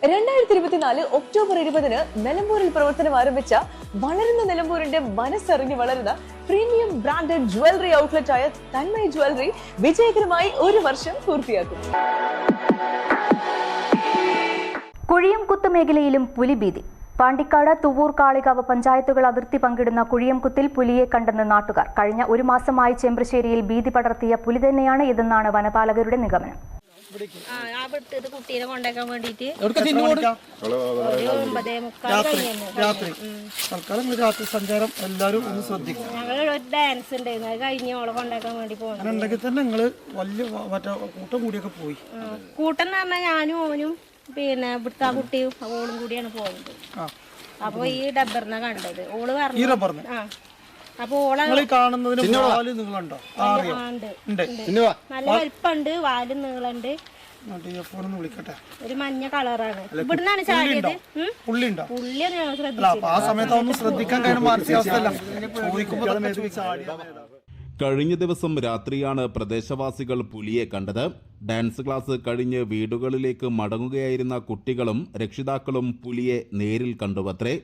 2024 October 20-ന് നിലമ്പൂരിൽ പ്രവർത്തനം ആരംഭിച്ച വളരുന്ന നിലമ്പൂരിന്റെ മനസ്സറിഞ്ഞ് വളരുന്ന പ്രീമിയം ബ്രാൻഡഡ് ജ്വല്ലറി ഔട്ട്ലെറ്റ് ആയ തന്മയ ജ്വല്ലറി വിജയകരമായി 1 വർഷം പൂർത്തിയാക്കും. കുഴിയംകുത്ത് മേഖലയിലും പുലിഭീതി. പാണ്ടിക്കാട്, തുവ്വൂർ, കാളികാവ് പഞ്ചായത്തുകൾ അതിർത്തി പങ്കിടുന്ന കുഴിയംകുത്തിൽ പുലിയെ കണ്ടെന്ന് നാട്ടുകാർ. കഴിഞ്ഞ 1 മാസമായി ചെമ്പ്രശ്ശേരിയിൽ ഭീതി പടർത്തിയ പുലി തന്നെയാണ് ഇതെന്നാണ് വനപാലകരുടെ നിഗമനം. കുട്ടീനെ കൊണ്ടേക്കാൻ വേണ്ടിട്ട് രാത്രി സഞ്ചാരം എല്ലാവരും ഒന്ന് ശ്രദ്ധിക്കും. ഞങ്ങള് ഒരു ഡാൻസ് ഉണ്ടായിരുന്നു, അത് കഴിഞ്ഞ് ഓളെ കൊണ്ടേക്കാൻ വേണ്ടി പോകുന്നുണ്ടെങ്കിൽ തന്നെ നിങ്ങള് വലിയ മറ്റേ കൂട്ടം കൂടിയൊക്കെ പോയി. കൂട്ടം എന്ന് പറഞ്ഞാൽ ഞാനും ഓനും പിന്നെ ഇവിടുത്തെ ആ കുട്ടിയും ഓളും കൂടിയാണ് പോകുന്നത്. അപ്പൊ ഈ ഡബ്ബറിന കണ്ടത് ഓള് പറഞ്ഞു. അപ്പൊ ഓളെ നല്ല വലിപ്പുണ്ട്, വാലും നീളുണ്ട്, ഒരു മഞ്ഞ കളറാണ്. ഇവിടുന്നാണ് ചാടിയത്. പുള്ളിയാണ് കഴിഞ്ഞ ദിവസം രാത്രിയാണ് പ്രദേശവാസികൾ പുലിയെ കണ്ടത്. ഡാൻസ് ക്ലാസ് കഴിഞ്ഞ് വീടുകളിലേക്ക് മടങ്ങുകയായിരുന്ന കുട്ടികളും രക്ഷിതാക്കളും പുലിയെ നേരിൽ കണ്ടുവത്രേ.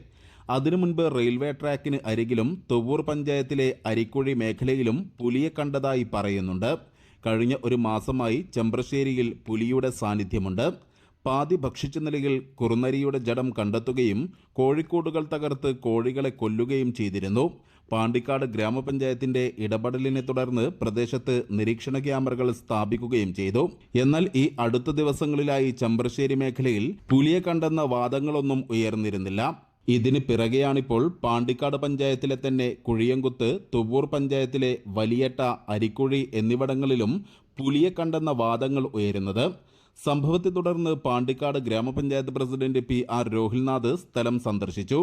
അതിനു മുൻപ് റെയിൽവേ ട്രാക്കിന് അരികിലും തുവ്വൂർ പഞ്ചായത്തിലെ അരിക്കുഴി മേഖലയിലും പുലിയെ കണ്ടതായി പറയുന്നുണ്ട്. കഴിഞ്ഞ 1 മാസമായി ചെമ്പ്രശ്ശേരിയിൽ പുലിയുടെ സാന്നിധ്യമുണ്ട്. പാതി ഭക്ഷിച്ച നിലയിൽ കുറുനരിയുടെ ജഡം കണ്ടെത്തുകയും കോഴിക്കൂടുകൾ തകർത്ത് കോഴികളെ കൊല്ലുകയും ചെയ്തിരുന്നു. പാണ്ടിക്കാട് ഗ്രാമപഞ്ചായത്തിന്റെ ഇടപെടലിനെ തുടർന്ന് പ്രദേശത്ത് നിരീക്ഷണ ക്യാമറകൾ സ്ഥാപിക്കുകയും ചെയ്തു. എന്നാൽ ഈ അടുത്ത ദിവസങ്ങളിലായി ചെമ്പ്രശ്ശേരി മേഖലയിൽ പുലിയെ കണ്ടെന്ന വാദങ്ങളൊന്നും ഉയർന്നിരുന്നില്ല. ഇതിന് പിറകെയാണിപ്പോൾ പാണ്ടിക്കാട് പഞ്ചായത്തിലെ തന്നെ കുഴിയംകുത്ത്, തുവ്വൂർ പഞ്ചായത്തിലെ വലിയട്ട, അരിക്കുഴി എന്നിവിടങ്ങളിലും പുലിയെ കണ്ടെന്ന വാദങ്ങൾ ഉയരുന്നത്. സംഭവത്തെ തുടർന്ന് പാണ്ടിക്കാട് ഗ്രാമപഞ്ചായത്ത് പ്രസിഡന്റ് PR രോഹിൽനാഥ് സ്ഥലം സന്ദർശിച്ചു.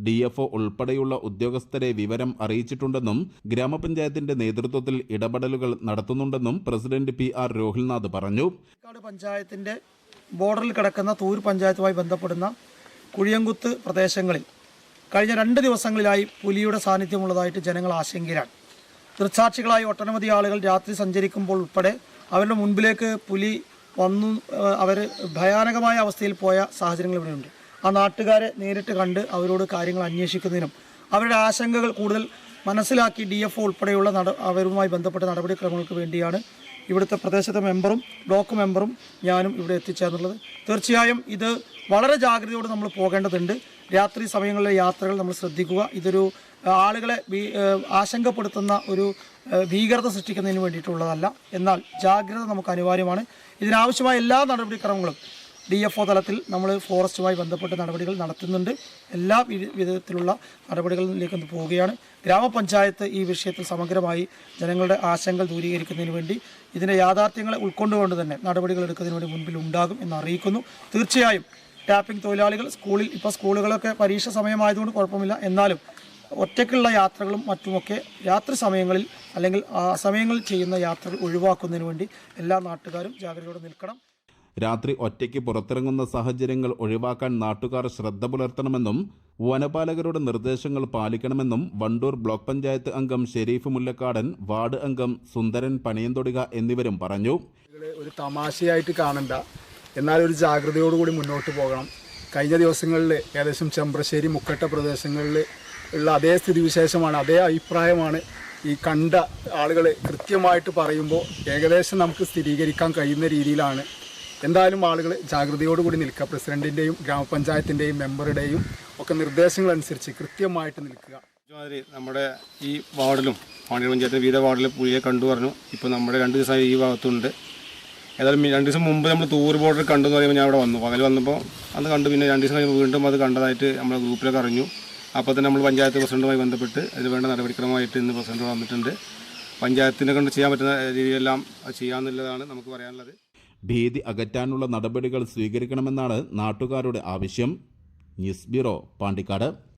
DFO ഉൾപ്പെടെയുള്ള ഉദ്യോഗസ്ഥരെ വിവരം അറിയിച്ചിട്ടുണ്ടെന്നും ഗ്രാമപഞ്ചായത്തിന്റെ നേതൃത്വത്തിൽ ഇടപെടലുകൾ നടത്തുന്നുണ്ടെന്നും പ്രസിഡന്റ് PR രോഹിൽനാഥ് പറഞ്ഞു. പഞ്ചായത്തിന്റെ ബോർഡറിൽ കിടക്കുന്ന തൂർ പഞ്ചായത്തുമായി ബന്ധപ്പെടുന്ന കുഴിയംകുത്ത് പ്രദേശങ്ങളിൽ കഴിഞ്ഞ 2 ദിവസങ്ങളിലായി പുലിയുടെ സാന്നിധ്യമുള്ളതായിട്ട് ജനങ്ങൾ ആശങ്കയിലാണ്. ദൃക്സാക്ഷികളായി ഒട്ടനവധി ആളുകൾ രാത്രി സഞ്ചരിക്കുമ്പോൾ ഉൾപ്പെടെ അവരുടെ മുൻപിലേക്ക് പുലി വന്നു അവർ ഭയാനകമായ അവസ്ഥയിൽ പോയ സാഹചര്യങ്ങൾ ഇവിടെയുണ്ട്. ആ നാട്ടുകാരെ നേരിട്ട് കണ്ട് അവരോട് കാര്യങ്ങൾ അന്വേഷിക്കുന്നതിനും അവരുടെ ആശങ്കകൾ കൂടുതൽ മനസ്സിലാക്കി DFO ഉൾപ്പെടെയുള്ള അവരുമായി ബന്ധപ്പെട്ട നടപടിക്രമങ്ങൾക്ക് വേണ്ടിയാണ് ഇവിടുത്തെ പ്രദേശത്തെ മെമ്പറും ബ്ലോക്ക് മെമ്പറും ഞാനും ഇവിടെ എത്തിച്ചേർന്നുള്ളത്. തീർച്ചയായും ഇത് വളരെ ജാഗ്രതയോടെ നമ്മൾ പോകേണ്ടതുണ്ട്. രാത്രി സമയങ്ങളിലെ യാത്രകൾ നമ്മൾ ശ്രദ്ധിക്കുക. ഇതൊരു ആളുകളെ ആശങ്കപ്പെടുത്തുന്ന ഒരു ഭീകരത സൃഷ്ടിക്കുന്നതിന് വേണ്ടിയിട്ടുള്ളതല്ല. എന്നാൽ ജാഗ്രത നമുക്ക് അനിവാര്യമാണ്. ഇതിനാവശ്യമായ എല്ലാ നടപടിക്രമങ്ങളും DFO തലത്തിൽ നമ്മൾ ഫോറസ്റ്റുമായി ബന്ധപ്പെട്ട നടപടികൾ നടത്തുന്നുണ്ട്. എല്ലാ വിധത്തിലുള്ള നടപടികളിലേക്ക് പോവുകയാണ്. ഗ്രാമപഞ്ചായത്ത് ഈ വിഷയത്തിൽ സമഗ്രമായി ജനങ്ങളുടെ ആശങ്കകൾ ദൂരീകരിക്കുന്നതിന് വേണ്ടി ഇതിൻ്റെ യാഥാർത്ഥ്യങ്ങളെ ഉൾക്കൊണ്ടുകൊണ്ട് തന്നെ നടപടികൾ എടുക്കുന്നതിന് വേണ്ടി മുൻപിൽ ഉണ്ടാകും എന്ന് അറിയിക്കുന്നു. തീർച്ചയായും ടാപ്പിംഗ് തൊഴിലാളികൾ ഇപ്പോൾ സ്കൂളുകളൊക്കെ പരീക്ഷ സമയമായതുകൊണ്ട് കുഴപ്പമില്ല. എന്നാലും ഒറ്റയ്ക്കുള്ള യാത്രകളും മറ്റുമൊക്കെ രാത്രി സമയങ്ങളിൽ അല്ലെങ്കിൽ ആ സമയങ്ങളിൽ ചെയ്യുന്ന യാത്രകൾ ഒഴിവാക്കുന്നതിന് വേണ്ടി എല്ലാ നാട്ടുകാരും ജാഗ്രതയോടെ നിൽക്കണം. രാത്രി ഒറ്റയ്ക്ക് പുറത്തിറങ്ങുന്ന സാഹചര്യങ്ങൾ ഒഴിവാക്കാൻ നാട്ടുകാർ ശ്രദ്ധ പുലർത്തണമെന്നും വനപാലകരുടെ നിർദ്ദേശങ്ങൾ പാലിക്കണമെന്നും വണ്ടൂർ ബ്ലോക്ക് പഞ്ചായത്ത് അംഗം ഷെരീഫ് മുല്ലക്കാടൻ, വാർഡ് അംഗം സുന്ദരൻ പണിയന്തൊടിക എന്നിവരും പറഞ്ഞു. ഒരു തമാശയായിട്ട് കാണണ്ട, എന്നാൽ ഒരു ജാഗ്രതയോടുകൂടി മുന്നോട്ട് പോകണം. കഴിഞ്ഞ ദിവസങ്ങളിൽ ഏകദേശം ചെമ്പ്രശ്ശേരി, മുക്കട്ട പ്രദേശങ്ങളിൽ ഉള്ള അതേ സ്ഥിതിവിശേഷമാണ്, അതേ അഭിപ്രായമാണ് ഈ കണ്ട ആളുകൾ കൃത്യമായിട്ട് പറയുമ്പോൾ ഏകദേശം നമുക്ക് സ്ഥിരീകരിക്കാൻ കഴിയുന്ന രീതിയിലാണ്. എന്തായാലും ആളുകൾ ജാഗ്രതയോടുകൂടി നിൽക്കുക. പ്രസിഡന്റിൻ്റെയും ഗ്രാമപഞ്ചായത്തിൻ്റെയും മെമ്പറുടെയും ഒക്കെ നിർദ്ദേശങ്ങളനുസരിച്ച് കൃത്യമായിട്ട് നിൽക്കുക. നമ്മുടെ ഈ വാർഡിലും പാണ്ടിക്കാട് പഞ്ചായത്തിൻ്റെ വിവിധ വാർഡിൽ പുലിയെ കണ്ടു പറഞ്ഞു. ഇപ്പോൾ നമ്മുടെ 2 ദിവസമായി ഈ ഭാഗത്തുണ്ട്. ഏതായാലും 2 ദിവസം മുമ്പ് നമ്മൾ തൂർ ബോർഡർ കണ്ടെന്ന് പറയുമ്പോൾ ഞാൻ അവിടെ വന്നു. പകൽ വന്നപ്പോൾ അത് കണ്ടു. പിന്നെ 2 ദിവസം കഴിഞ്ഞ് വീണ്ടും അത് കണ്ടതായിട്ട് നമ്മുടെ ഗ്രൂപ്പിലൊക്കെ അറിഞ്ഞു. അപ്പോൾ തന്നെ നമ്മൾ പഞ്ചായത്ത് പ്രസിഡന്റുമായി ബന്ധപ്പെട്ട് അതിന് വേണ്ട നടപടിക്രമമായിട്ട് ഇന്ന് പ്രസിഡന്റ് വന്നിട്ടുണ്ട്. പഞ്ചായത്തിനെ കൊണ്ട് ചെയ്യാൻ പറ്റുന്ന രീതിയിലെല്ലാം ചെയ്യാമെന്നുള്ളതാണ് നമുക്ക് പറയാനുള്ളത്. ഭീതി അകറ്റാനുള്ള നടപടികൾ സ്വീകരിക്കണമെന്നാണ് നാട്ടുകാരുടെ ആവശ്യം. News bureau, Pandikkad.